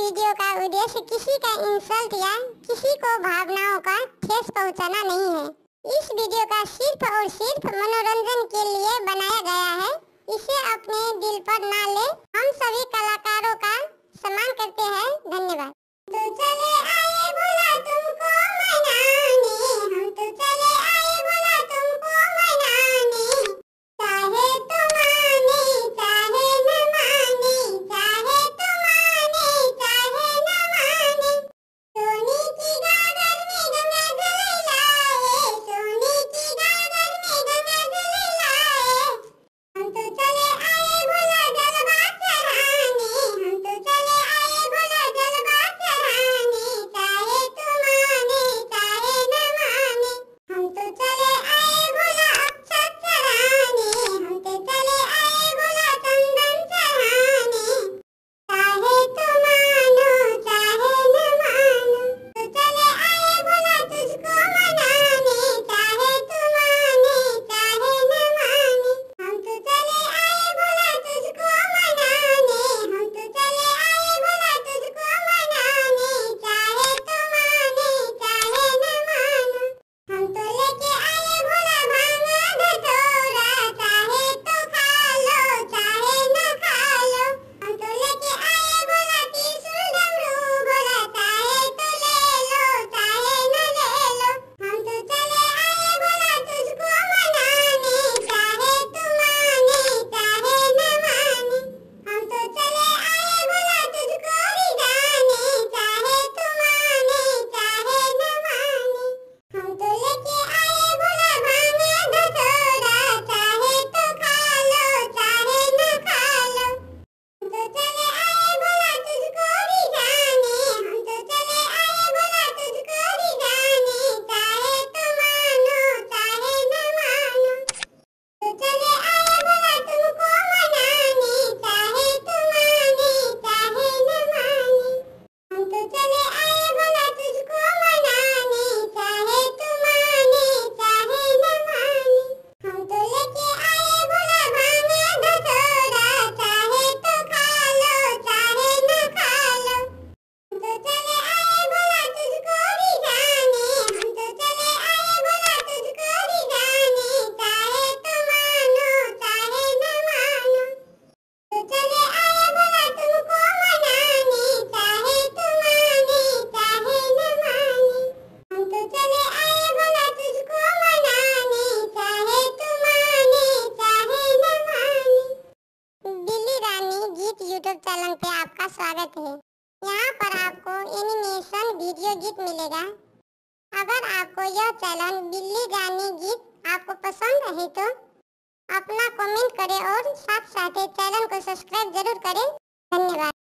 Video का उद्देश्य किसी का इंसल्ट या किसी को भावनाओं का ठेस पहुंचाना नहीं है। इस वीडियो का सिर्फ और सिर्फ मनोरंजन के लिए बनाया गया है। इसे अपने दिल पर ना ले। हम सभी कलाकारों का सम्मान करते हैं। धन्यवाद। तो चले आए बोला तुमको मनाने, हम तो चले आए बोला तुमको मनाने, चाहे तो माने चाहे न माने, चाहे तो माने चाहे न माने, सोने की गागर में गंगा जल लाए, सोने की गागर में गंगा जल लाए, हम तो चले आए भोला जलवा चढ़ाने, हम तो चले आए भोला जलवा चढ़ाने, चाहे तो माने चाहे न माने, हम तो चले आए भोला अक्षत चढ़ाने, हम तो चले आए भोला चंदन चढ़ाने, चाहे तो मानो चाहे न मानो, तो चले आए भोला तुझको मनाने, चाहे तो माने चाहे न माने, हम तो चले आए भोला तुझको मनाने, हम तो चले आए भोला तुझको मनाने, चाहे तो माने चाहे न मानो, हम तो लेके आए भोला भांग धतूरा, चाहे तो खा लो चाहे न खा लो, हम तो लेके आए भोला त्रिशूल डमरू भोला, चाहे तो ले लो चाहे न ले लो, हम तो चले आए भोला तुझको मनाने, चाहे तो माने चाहे न माने, हम तो चले आए भोला तुझको रिझाने, चाहे तो माने चाहे न माने, हम तो लेके आए भोला भांग धतूरा, चाहे तो खा लो चाहे न खा लो, हम तो चले आए भोला तुझको रिझाने, हम तो चले आए भोला तुझको रिझाने, चाहे तो मानो चाहे न मानो, तो चले आए भोला तुमको मनाने, चाहे तो माने चाहे न माने, हम तो चले आए भोला तुझको मनाने, चाहे तो माने चाहे न माने, हम तो लेके आए भोला भांग धतूरा, चाहे तो खा लो चाहे न खा लो, हम तो चले आए भोला तुझको रिझाने, हम तो चले आए भोला तुझको रिझाने, चाहे तो मानो चाहे न मानो, तो चले आए भोला तुमको मनाने, चाहे तो माने चाहे न माने, हम तो चले आए भोला तुझको मनाने, चाहे तो माने चाहे न माने। बिल्ली रानी गीत यूट्यूब चैनल पे आपका स्वागत है। यहाँ पर आपको एनिमेशन वीडियो गीत मिलेगा। अगर आपको यह चैनल बिल्ली रानी गीत आपको पसंद है तो अपना कमेंट करें और साथ साथ चैनल को सब्सक्राइब जरूर करें। धन्यवाद।